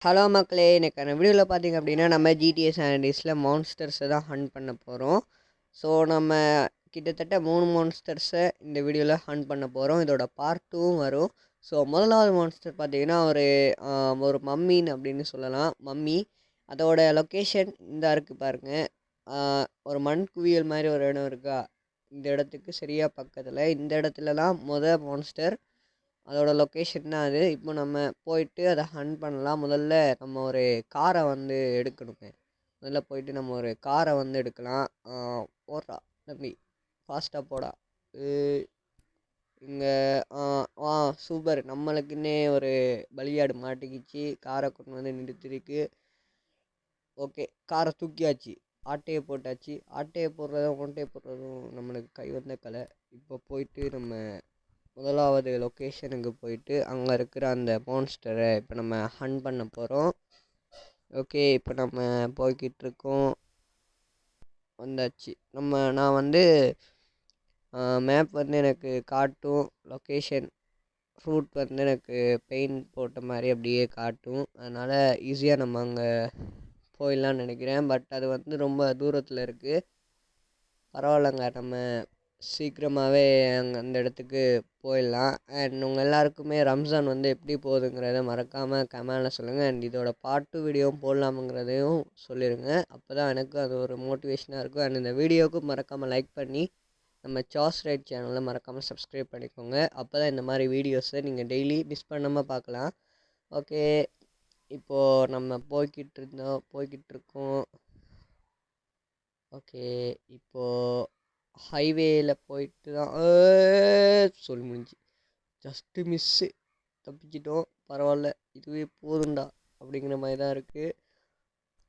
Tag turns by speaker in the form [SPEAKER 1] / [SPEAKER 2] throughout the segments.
[SPEAKER 1] Hello மக்களே, இன்னைக்கான வீடியோவில் பார்த்தீங்க அப்படின்னா நம்ம ஜிடிஏ சாண்டீஸில் மான்ஸ்டர்ஸை தான் ஹண்ட் பண்ண போகிறோம். ஸோ நம்ம கிட்டத்தட்ட 3 மான்ஸ்டர்ஸை இந்த வீடியோவில் ஹண்ட் பண்ண போகிறோம். இதோட பார்ட் 2வும் வரும். ஸோ முதலாவது மான்ஸ்டர் பார்த்தீங்கன்னா ஒரு மம்மின்னு அப்படின்னு சொல்லலாம். மம்மி அதோட லொக்கேஷன் இந்த இருக்குது பாருங்கள். ஒரு மண் குவியல் மாதிரி ஒரு இடம் இருக்கா, இந்த இடத்துக்கு சரியாக பக்கத்தில். இந்த இடத்துல தான் மான்ஸ்டர், அதோட லொக்கேஷன் தான் அது. இப்போ நம்ம போயிட்டு அதை ஹண்ட் பண்ணலாம். முதல்ல நம்ம ஒரு காரை வந்து எடுக்கணுங்க. முதல்ல போயிட்டு நம்ம ஒரு காரை வந்து எடுக்கலாம். போடுறா தம்பி, ஃபாஸ்ட்டாக போடா. இங்கே சூப்பர், நம்மளுக்குன்னே ஒரு பலியாடு மாட்டிக்கிச்சு. காரை கொண்டு வந்து நிறுத்திருக்கு. ஓகே, காரை தூக்கியாச்சு, ஆட்டையை போட்டாச்சு. ஆட்டையை போடுறதும் ஒன்ட்டையை போடுறதும் நம்மளுக்கு கை வந்த கலை. இப்போ போயிட்டு நம்ம முதலாவது லொக்கேஷனுக்கு போயிட்டு அங்கே இருக்கிற அந்த மான்ஸ்டரை இப்போ நம்ம ஹண்ட் பண்ண போகிறோம். ஓகே, இப்போ நம்ம போய்கிட்டு இருக்கோம். வந்தாச்சு. நான் வந்து மேப் வந்து எனக்கு காட்டும், லொக்கேஷன் ஃப்ரூட் வந்து எனக்கு பெயிண்ட் போட்ட மாதிரி அப்படியே காட்டும். அதனால் ஈஸியாக நம்ம அங்கே போயிடலான்னு நினைக்கிறேன். பட் அது வந்து ரொம்ப தூரத்தில் இருக்குது. பரவாயில்லைங்க, நம்ம சீக்கிரமாகவே அந்த இடத்துக்கு போயிடலாம். அண்ட் உங்கள் எல்லாருக்குமே ரம்ஜான் வந்து எப்படி போகுதுங்கிறத மறக்காமல் கமெண்டில் சொல்லுங்கள். அண்ட் இதோட பார்ட் 2 வீடியோவும் போடலாமுங்கிறதையும் சொல்லிடுங்க. அப்போ தான் எனக்கு அது ஒரு மோட்டிவேஷனாக இருக்கும். அண்ட் இந்த வீடியோவுக்கு மறக்காமல் லைக் பண்ணி நம்ம சாஸ் ரைட் சேனலில் மறக்காமல் சப்ஸ்கிரைப் பண்ணிக்கோங்க. அப்போ தான் இந்த மாதிரி வீடியோஸை நீங்கள் டெய்லி மிஸ் பண்ணாமல் பார்க்கலாம். ஓகே, இப்போது நம்ம போய்கிட்டு இருக்கோம். ஓகே, இப்போது ஹைவேயில் போயிட்டு தான் சொல்லி முடிஞ்சு. ஜஸ்ட்டு மிஸ்ஸு, தப்பிச்சிட்டோம். பரவாயில்ல, இதுவே போதுண்டா அப்படிங்கிற மாதிரி தான் இருக்குது.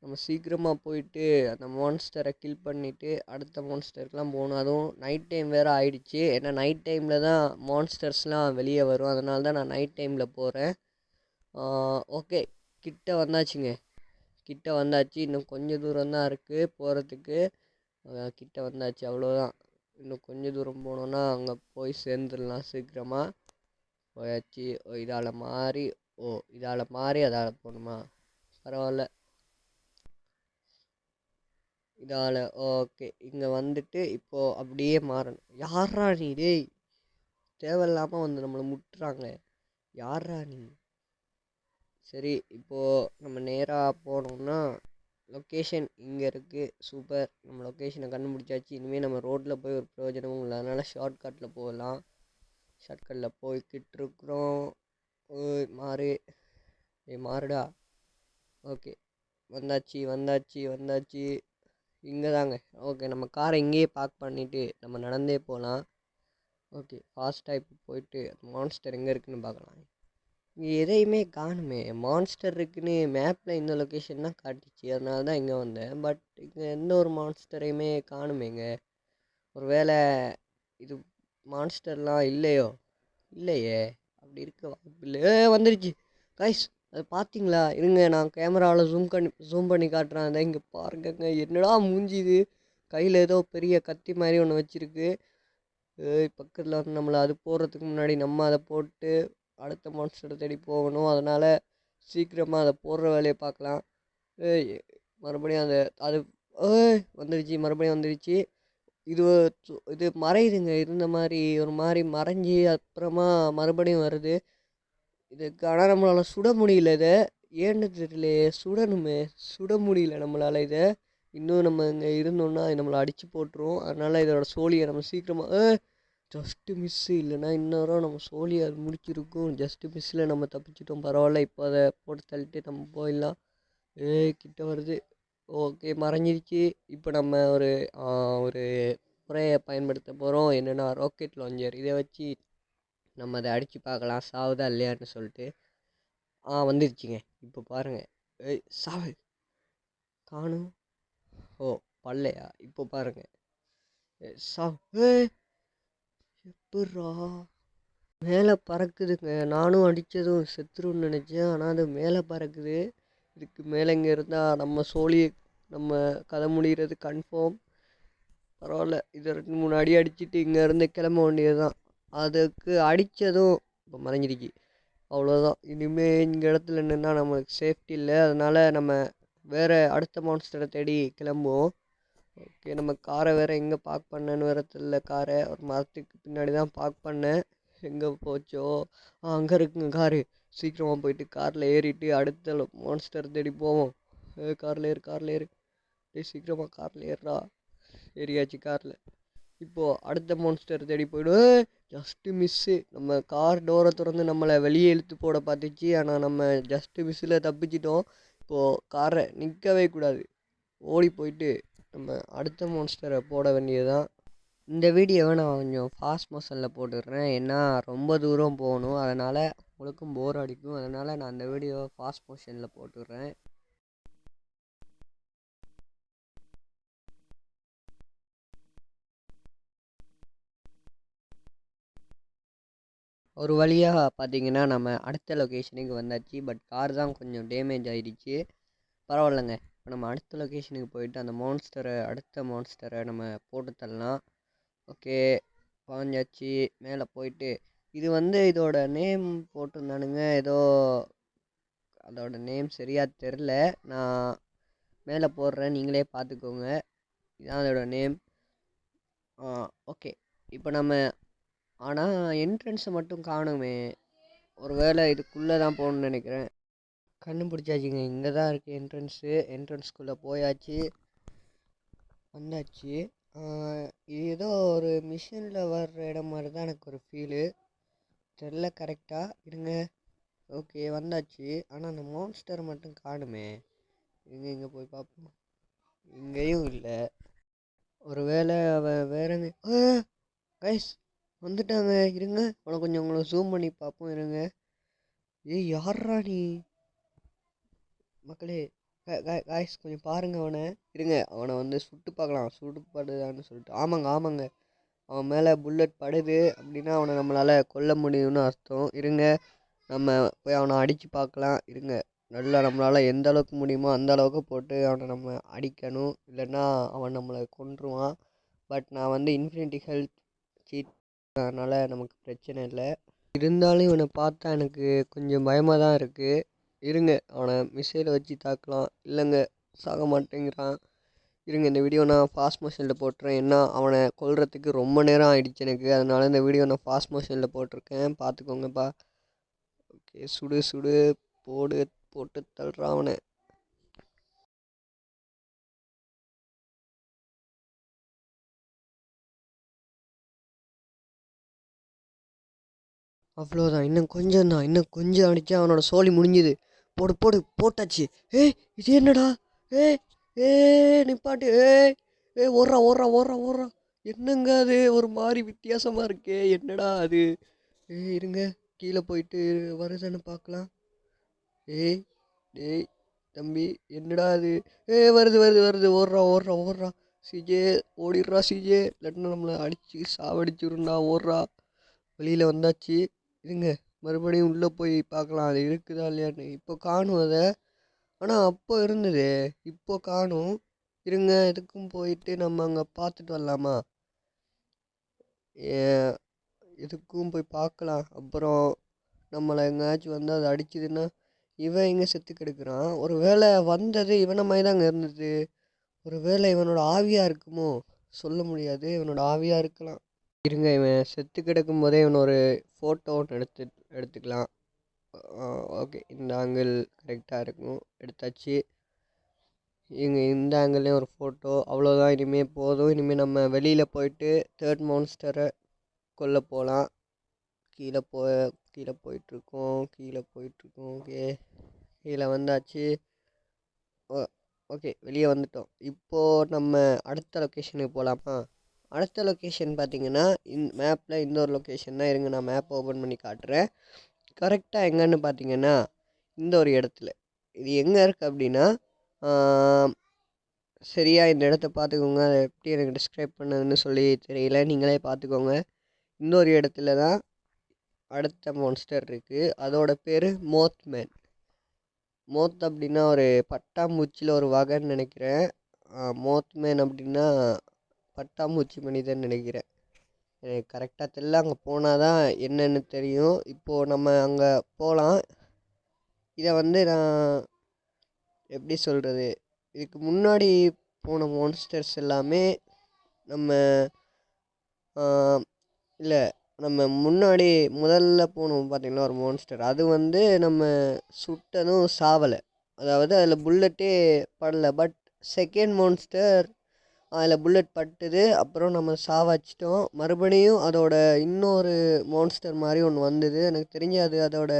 [SPEAKER 1] நம்ம சீக்கிரமாக போயிட்டு அந்த மான்ஸ்டரை கில் பண்ணிவிட்டு அடுத்த மான்ஸ்டருக்கெலாம் போகணும். அதுவும் நைட் டைம் வேறு ஆயிடுச்சு. ஏன்னா நைட் டைமில் தான் மான்ஸ்டர்ஸ்லாம் வெளியே வரும். அதனால தான் நான் நைட் டைமில் போகிறேன். ஓகே, கிட்ட வந்தாச்சுங்க. கிட்ட வந்தாச்சு. இன்னும் கொஞ்சம் தூரம் தான் இருக்குது போகிறதுக்கு. கிட்ட வந்தாச்சு, அவ்வளோதான். இன்னும் கொஞ்சம் தூரம் போனோன்னா அங்கே போய் சேர்ந்துடலாம். சீக்கிரமாக போயாச்சு. இதால் மாறி அதால் போகணுமா? பரவாயில்ல, இதால். ஓகே, இங்கே வந்துட்டு இப்போது அப்படியே மாறணும். யாரா நீ? டேய், தேவையில்லாமல் வந்து நம்மளை முட்டுறாங்க. யாரா நீ? சரி, இப்போது நம்ம நேராக போனோம்னா லொக்கேஷன் இங்கே இருக்குது. சூப்பர், நம்ம லொக்கேஷனை கண்டுபிடிச்சாச்சு. இனிமேல் நம்ம ரோட்டில் போய் ஒரு பிரயோஜனமும் இல்லை. அதனால் ஷார்ட்கட்டில் போகலாம். ஷார்ட்கட்டில் போய்கிட்டு இருக்கிறோம். மாறுடா. ஓகே, வந்தாச்சு. இங்கே தாங்க. ஓகே, நம்ம காரை இங்கேயே பார்க் பண்ணிவிட்டு நம்ம நடந்தே போகலாம். ஓகே, ஃபாஸ்ட்டாக இப்போ போயிட்டு மான்ஸ்டர் எங்கே இருக்குதுன்னு பார்க்கலாம். இங்கே எதையுமே காணுமே. மான்ஸ்டர் இருக்குன்னு மேப்பில் இந்த லொக்கேஷன் தான் காட்டுச்சு. அதனால தான் இங்கே வந்தேன். பட் இங்கே எந்த ஒரு மான்ஸ்டரையுமே காணுமேங்க. ஒரு வேளை இது மான்ஸ்டர்லாம் இல்லையே. அப்படி இருக்க வாய்ப்பு இல்லை. வந்துருச்சு கைஸ், அது பார்த்தீங்களா? இருங்க, நான் கேமராவில் ஜூம் பண்ணி காட்டுறேன். அதை இங்கே பாருங்கங்க. என்னடா மூஞ்சி இது? கையில் ஏதோ பெரிய கத்தி மாதிரி ஒன்று வச்சுருக்கு. பக்கத்தில் வந்து நம்மளை அது போடுறதுக்கு முன்னாடி நம்ம அதை போட்டு அடுத்த மான்ஸ்டரை தேடி போகணும். அதனால் சீக்கிரமாக அதை போடுற வேலையை பார்க்கலாம். மறுபடியும் அது மறுபடியும் வந்துடுச்சு. இது மறையுதுங்க. இருந்த மாதிரி ஒரு மாதிரி மறைஞ்சி அப்புறமா மறுபடியும் வருது. இதுக்கு ஆனால் நம்மளால் சுட முடியல. இதை ஏன்னு தெரியலையே. சுட முடியல நம்மளால் இதை. இன்னும் நம்ம இங்கே இருந்தோம்னா நம்மளை அடித்து போட்டுரும். அதனால் இதோட சோழியை நம்ம சீக்கிரமாக ஜஸ்ட்டு மிஸ்ஸு, இல்லைன்னா இன்னொரு நம்ம சோழியை அது முடிச்சிருக்கும். ஜஸ்ட்டு மிஸ்ஸில் நம்ம தப்பிச்சிட்டோம். பரவாயில்ல, இப்போ அதை போட்டு தள்ளிட்டு நம்ம போயிடலாம். கிட்ட வருது. ஓகே, மறைஞ்சிருச்சு. இப்போ நம்ம ஒரு முறையை பயன்படுத்த போகிறோம். என்னென்னா ராக்கெட் லான்ச்சர். இதை வச்சு நம்ம அதை அடித்து பார்க்கலாம் சாவுதா இல்லையான்னு சொல்லிட்டு. வந்துருச்சுங்க. இப்போ பாருங்கள். சாவு காணும். பல்லையா? இப்போ பாருங்கள். சாவு எப்பட்றா மேலே பறக்குதுங்க. நானும் அடித்ததும் செத்துருன்னு நினச்சேன். ஆனால் அது மேலே பறக்குது. இதுக்கு மேலே இங்கே இருந்தால் நம்ம நம்ம கதை முடிகிறது கன்ஃபார்ம். பரவாயில்ல, இதை 2-3 அடி அடிச்சுட்டு இங்கேருந்து கிளம்ப வேண்டியது தான். அதுக்கு அடித்ததும் இப்போ மறைஞ்சிருச்சு. அவ்வளோதான். இனிமேல் இந்த இடத்துல நின்னா நம்மளுக்கு சேஃப்டி இல்லை. அதனால் நம்ம வேறு அடுத்த மான்ஸ்டரை தேடி கிளம்புவோம். ஓகே, நம்ம காரை வேறு எங்கே பார்க் பண்ணேன்னு வேறு தெரியல. காரை ஒரு மரத்துக்கு பின்னாடி தான் பார்க் பண்ணேன். எங்கே போச்சோ? அங்கே இருக்குங்க காரு. சீக்கிரமாக போயிட்டு காரில் ஏறிட்டு அடுத்த மான்ஸ்டர் தேடி போவோம். காரில் ஏறு, காரில் ஏறு. சீக்கிரமாக காரில் ஏறுறா. ஏறியாச்சு காரில். இப்போது அடுத்த மான்ஸ்டர் தேடி போய்டும். Just miss. நம்ம கார் டோரை திறந்து நம்மளை வெளியே இழுத்து போட பார்த்துச்சு. ஆனால் நம்ம ஜஸ்ட்டு மிஸ்ஸில் தப்பிச்சிட்டோம். இப்போது காரை நிற்கவே கூடாது, ஓடி போயிட்டு நம்ம அடுத்த மான்ஸ்டரை போட வேண்டியதுதான். இந்த வீடியோவை நான் கொஞ்சம் ஃபாஸ்ட் மோஷனில் போட்டுடுறேன். ஏன்னா ரொம்ப தூரம் போகணும். அதனால் உங்களுக்கும் போர் அடிக்கும். அதனால் நான் அந்த வீடியோவை ஃபாஸ்ட் மோஷனில் போட்டுடுறேன். ஒரு வழியாக பார்த்தீங்கன்னா நம்ம அடுத்த லொக்கேஷனுக்கு வந்தாச்சு. பட் கார் தான் கொஞ்சம் டேமேஜ் ஆகிடுச்சு. பரவாயில்லைங்க. இப்போ நம்ம அடுத்த லொக்கேஷனுக்கு போயிட்டு அந்த அடுத்த மான்ஸ்டரை நம்ம போட்டு தரலாம். ஓகே, பாஞ்சாச்சு. மேலே போயிட்டு இது இதோட நேம் போட்டிருந்தானுங்க. ஏதோ அதோட நேம் சரியாக தெரில. நான் மேலே போடுறேன், நீங்களே பார்த்துக்கோங்க. இதுதான் அதோட நேம். ஓகே, இப்போ நம்ம ஆனால் என்ட்ரன்ஸை மட்டும் காணுமே. ஒரு வேளை இதுக்குள்ளே தான் போகணுன்னு நினைக்கிறேன். கண்டுபிடிச்சாச்சுங்க. இங்கே தான் இருக்குது என்ட்ரன்ஸு. என்ட்ரன்ஸ்குள்ளே போயாச்சு, வந்தாச்சு. இது ஏதோ ஒரு மிஷினில் வர்ற இடம் மாதிரி தான் எனக்கு ஒரு ஃபீலு. தெரில கரெக்டாக. இருங்க. ஓகே, வந்தாச்சு. ஆனால் அந்த மான்ஸ்டர் மட்டும் காணுமே. இங்கே போய் பார்ப்போம். இங்கேயும் இல்லை. ஒரு வேளை அவன் வேறங்க. கைஸ் வந்துட்டாங்க. இருங்க, உங்களை ஜூம் பண்ணி பார்ப்போம். இருங்க. யார்ரா நீ? மக்களே, காய்ஸ் கொஞ்சம் பாருங்கள் அவனை. இருங்க, அவனை சுட்டு பார்க்கலாம், சுடுபடுதான்னு சொல்லிட்டு. ஆமாங்க, அவன் மேலே புல்லட் படுது அப்படின்னா அவனை நம்மளால் கொல்ல முடியும்னு அர்த்தம். இருங்க, நம்ம போய் அவனை அடித்து பார்க்கலாம். இருங்க, நல்லா நம்மளால் எந்த அளவுக்கு முடியுமோ அந்த அளவுக்கு போட்டு அவனை நம்ம அடிக்கணும். இல்லைன்னா அவன் நம்மளை கொன்றுவான். பட் நான் இன்ஃபினிட்டி ஹெல்த் சீட், அதனால் நமக்கு பிரச்சனை இல்லை. இருந்தாலும் இவனை பார்த்தா எனக்கு கொஞ்சம் பயமாக தான் இருக்குது. இருங்க, அவனை மிசைலை வச்சு தாக்கலாம். இல்லைங்க, சாக மாட்டேங்கிறான். இருங்க, இந்த வீடியோ நான் ஃபாஸ்ட் மோஷனில் போட்டுறேன். ஏன்னா அவனை கொல்றதுக்கு ரொம்ப நேரம் ஆகிடுச்சு எனக்கு. அதனால் இந்த வீடியோ நான் ஃபாஸ்ட் மோஷனில் போட்டிருக்கேன், பார்த்துக்கோங்கப்பா. ஓகே, சுடு போட்டு தள்ளுறான் அவனை. அவ்வளோதான், இன்னும் கொஞ்சம் அடித்தா அவனோட சோலி முடிஞ்சுது. போட்டாச்சு. இது என்னடா? நிப்பாட்டு. ஓடுறா. என்னங்க அது ஒரு மாதிரி வித்தியாசமாக இருக்கே, என்னடா அது? இருங்க, கீழே போயிட்டு வருதுன்னு பார்க்கலாம். டேய் தம்பி, என்னடா அது? வருது. ஓடுறா. சிஜே, ஓடிடுறா சிஜே, இல்லாட்டினா நம்மளை அடித்து சாவடிச்சுருண்டா. ஓடுறா. வெளியில் வந்தாச்சு. இருங்க, மறுபடியும் உள்ளே போய் பார்க்கலாம் அது இருக்குதா இல்லையான்னு. இப்போ காணும் அதை. ஆனால் அப்போ இருந்தது, இப்போ காணும். இருங்க, இதுக்கும் போயிட்டு நம்ம அங்கே பார்த்துட்டு வரலாமா? இதுக்கும் போய் பார்க்கலாம். அப்புறம் நம்மளை எங்கேயாச்சும் அதை அடிச்சுதுன்னா இவன் எங்கே செத்து கிடக்குறான். ஒரு வேளை வந்தது இவனை மாதிரி தாங்க இருந்தது. ஒரு வேளை இவனோட ஆவியாக இருக்குமோ? சொல்ல முடியாது, இவனோட ஆவியாக இருக்கலாம். இருங்க, இவன் செத்து கிடக்கும் போதே இவன் ஒரு ஃபோட்டோ ஒன்று எடுத்துக்கலாம். ஓகே, இந்த ஆங்கிள் கரெக்டாக இருக்கும். எடுத்தாச்சு. இந்த ஆங்கிள்லேயும் ஒரு ஃபோட்டோ. அவ்வளோதான், இனிமேல் போதும். இனிமேல் நம்ம வெளியில் போயிட்டு தேர்ட் மான்ஸ்டரை கொல்ல போகலாம். கீழே போயிட்டுருக்கோம். ஓகே, கீழே வந்தாச்சு. ஓகே, வெளியே வந்துட்டோம். இப்போது நம்ம அடுத்த லொக்கேஷனுக்கு போகலாமா? அடுத்த லொக்கேஷன் பார்த்திங்கன்னா மேப்பில் இந்த ஒரு லொக்கேஷன் தான். இருங்க, நான் மேப் ஓப்பன் பண்ணி காட்டுறேன். கரெக்டாக எங்கன்னு பார்த்தீங்கன்னா இந்த ஒரு இடத்துல. இது எங்கே இருக்குது அப்படின்னா, சரியாக இந்த இடத்த பார்த்துக்கோங்க. அதை எப்படி எனக்கு டிஸ்கிரைப் பண்ணதுன்னு சொல்லி தெரியல, நீங்களே பார்த்துக்கோங்க. இந்த ஒரு இடத்துல தான் அடுத்த மான்ஸ்டர் இருக்குது. அதோட பேர் மோத்மேன். மோத் அப்படின்னா ஒரு பட்டாம்பூச்சியில் ஒரு வகைன்னு நினைக்கிறேன். மோத்மேன் அப்படின்னா பட்டாம்பூச்சி மனிதன் நினைக்கிறேன். எனக்கு கரெக்டாக தெரியல. அங்கே போனால் தான் என்னென்னு தெரியும். இப்போது நம்ம அங்கே போகலாம். இதை வந்து நான் எப்படி சொல்கிறது, இதுக்கு முன்னாடி போன மான்ஸ்டர்ஸ் எல்லாமே நம்ம இல்லை நம்ம முன்னாடி முதல்ல போனோம் பார்த்திங்களா ஒரு மான்ஸ்டர், அது வந்து நம்ம சுட்டதும் சாவலை, அதாவது அதில் புல்லட்டே படலை. பட் செகண்ட் மான்ஸ்டர் அதில் புல்லட் பட்டுது, அப்புறம் நம்ம சாவச்சிட்டோம். மறுபடியும் அதோட இன்னொரு மான்ஸ்டர் மாதிரி ஒன்று வந்தது. எனக்கு தெரிஞ்சு அது அதோட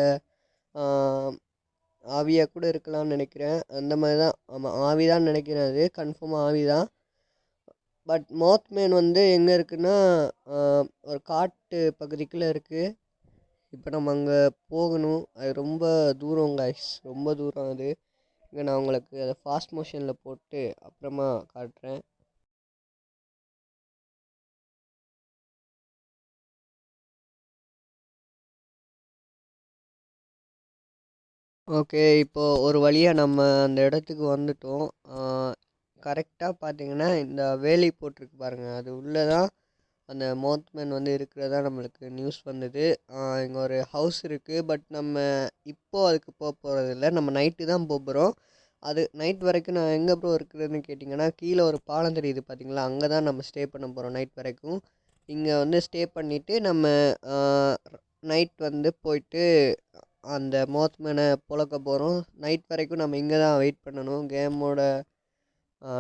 [SPEAKER 1] ஆவியாக கூட இருக்கலாம்னு நினைக்கிறேன். அந்த மாதிரி தான், ஆமாம் ஆவி தான் நினைக்கிறேன், அது கன்ஃபார்மாக ஆவி தான். பட் மோத்மேன் வந்து எங்கே இருக்குன்னா ஒரு காட்டு பகுதிக்குள்ளே இருக்குது. இப்போ நம்ம அங்கே போகணும். அது ரொம்ப தூரம் கைஸ், ரொம்ப தூரம் அது. இங்கே நான் உங்களுக்கு அதை ஃபாஸ்ட் மோஷனில் போட்டு அப்புறமா காட்டுறேன். ஓகே, இப்போது ஒரு வழியாக நம்ம அந்த இடத்துக்கு வந்துட்டோம். கரெக்டாக பார்த்தீங்கன்னா இந்த வேலி போட்டிருக்கு பாருங்கள், அது உள்ளே தான் அந்த மோத்மேன் வந்து இருக்கிறதா நம்மளுக்கு நியூஸ் வந்தது. இங்கே ஒரு ஹவுஸ் இருக்குது, பட் நம்ம இப்போது அதுக்கு போக போகிறதில்ல. நம்ம நைட்டு தான் போகிறோம். அது நைட் வரைக்கும் நான் எங்கே ப்ரோ இருக்கிறதுன்னு கேட்டிங்கன்னா, கீழே ஒரு பாலம் தெரியுது பார்த்தீங்களா, அங்கே தான் நம்ம ஸ்டே பண்ண போகிறோம் நைட் வரைக்கும். இங்கே வந்து ஸ்டே பண்ணிவிட்டு நம்ம நைட் வந்து போயிட்டு அந்த மோத்மேனை பொழக்க போகிறோம். நைட் வரைக்கும் நம்ம இங்கே தான் வெயிட் பண்ணணும். கேமோட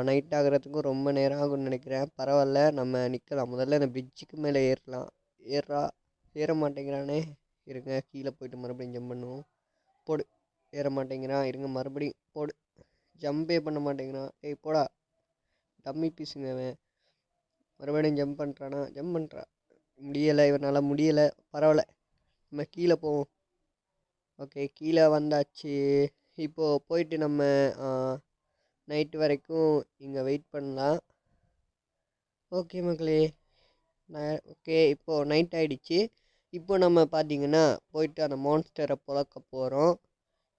[SPEAKER 1] நைட் ஆகிறதுக்கும் ரொம்ப நேரம் ஆகும்னு நினைக்கிறேன். பரவாயில்ல, நம்ம நிற்கலாம். முதல்ல இந்த பிரிட்ஜுக்கு மேலே ஏறலாம். ஏற மாட்டேங்கிறானே, இருங்க கீழே போயிட்டு மறுபடியும் ஜம்ப் பண்ணுவோம். போடு, ஏற மாட்டேங்கிறான். இருங்க மறுபடியும் போடு, ஜம்பே பண்ண மாட்டேங்கிறான். ஏய் போடா, டம்மி பீஸுங்க அவன். மறுபடியும் ஜம்ப் பண்ணுறானா, ஜம்ப் பண்ணுறா, முடியலை இவனால், முடியலை. பரவாயில்ல, நம்ம கீழே போவோம். ஓகே, கீழே வந்தாச்சு. இப்போது போயிட்டு நம்ம நைட்டு வரைக்கும் இங்கே வெயிட் பண்ணலாம். ஓகே மக்களே, ஓகே இப்போது நைட் ஆகிடுச்சு. இப்போ நம்ம பார்த்திங்கன்னா போயிட்டு அந்த மான்ஸ்டரை பொழக்க போகிறோம்.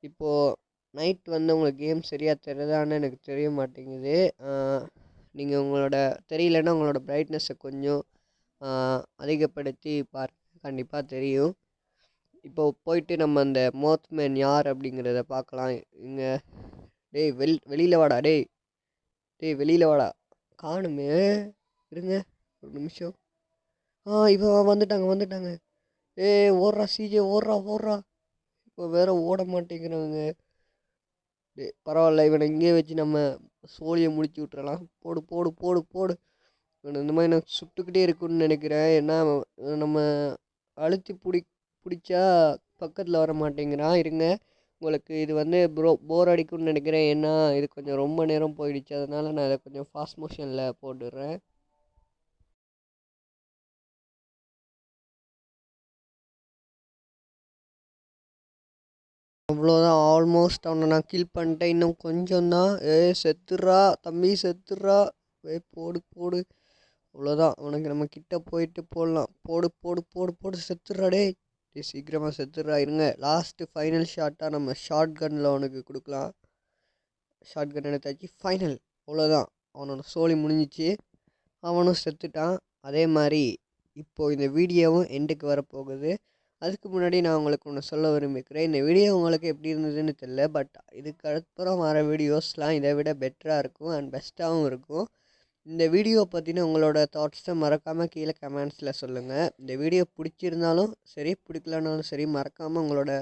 [SPEAKER 1] இப்போது நைட் வந்து உங்களுக்கு கேம் சரியாக தெரியுதான்னு எனக்கு தெரிய மாட்டேங்குது. நீங்கள் உங்களோட தெரியலன்னா உங்களோட பிரைட்னஸை கொஞ்சம் அதிகப்படுத்தி கண்டிப்பாக தெரியும். இப்போது போயிட்டு நம்ம அந்த மோத்மேன் யார் அப்படிங்கிறத பார்க்கலாம். இங்கே டேய் வெளியில் வாடா, டேய் வெளியில் வாடா. காணுமே, இருங்க ஒரு நிமிஷம். இவன் வந்துட்டாங்க. ஓடுறா சிஜே, ஓடுறா. இப்போ வேற ஓட மாட்டேங்கிறாங்க. பரவாயில்ல, இவனை இங்கே வச்சு நம்ம சோழியை முடிச்சு விட்டுறலாம். போடு. இவனை இந்த மாதிரி நான் சுட்டுக்கிட்டே இருக்குன்னு நினைக்கிறேன். ஏன்னா நம்ம அழுத்தி பிடிச்சா பக்கத்தில் வர மாட்டேங்கிறான். இருங்க, உங்களுக்கு இது வந்து போர் அடிக்கும்னு நினைக்கிறேன். ஏன்னா இது கொஞ்சம் ரொம்ப நேரம் போயிடுச்சு, அதனால் நான் இதை கொஞ்சம் ஃபாஸ்ட் மோஷனில் போட்டுடுறேன். அவ்வளோதான், ஆல்மோஸ்ட் அவனை நான் கில் பண்ணிட்டேன். இன்னும் கொஞ்சம் தான். செத்துடுறா தம்பி, செத்துடுறா. போடு. அவ்வளோதான், அவனுக்கு நம்ம கிட்ட போயிட்டு போடலாம். போடு, செத்துடுறா டே சீக்கிரமாக செத்துடுறா. இருங்க, லாஸ்ட்டு ஃபைனல் ஷாட்டாக நம்ம ஷார்ட் கன்னில் அவனுக்கு கொடுக்கலாம். ஷார்ட் கன் எடுத்தாச்சு, ஃபைனல். அவ்வளோதான், அவனோட சோழி முடிஞ்சிச்சு, அவனும் செத்துட்டான். அதே மாதிரி இப்போது இந்த வீடியோவும் எண்டுக்கு வரப்போகுது. அதுக்கு முன்னாடி நான் உங்களுக்கு ஒன்று சொல்ல விரும்பிக்கிறேன். இந்த வீடியோ உங்களுக்கு எப்படி இருந்ததுன்னு தெரியல, பட் இதுக்கு அப்புறம் வர வீடியோஸ்லாம் இதை விட பெட்டராக இருக்கும் அண்ட் பெஸ்ட்டாகவும் இருக்கும். இந்த வீடியோ பற்றின உங்களோட தாட்ஸை மறக்காமல் கீழே கமெண்ட்ஸில் சொல்லுங்கள். இந்த வீடியோ பிடிச்சிருந்தாலும் சரி, பிடிக்கலனாலும் சரி, மறக்காமல் உங்களோட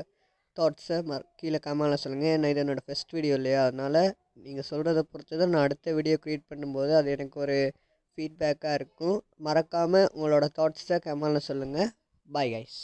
[SPEAKER 1] தாட்ஸை கீழே கமெண்டில் சொல்லுங்கள். ஏன்னா இது என்னோடய ஃபஸ்ட் வீடியோ இல்லையா, அதனால் நீங்கள் சொல்கிறத பொறுத்து தான் நான் அடுத்த வீடியோ க்ரியேட் பண்ணும்போது அது எனக்கு ஒரு ஃபீட்பேக்காக இருக்கும். மறக்காமல் உங்களோட தாட்ஸை கமெண்டில் சொல்லுங்கள். Bye guys.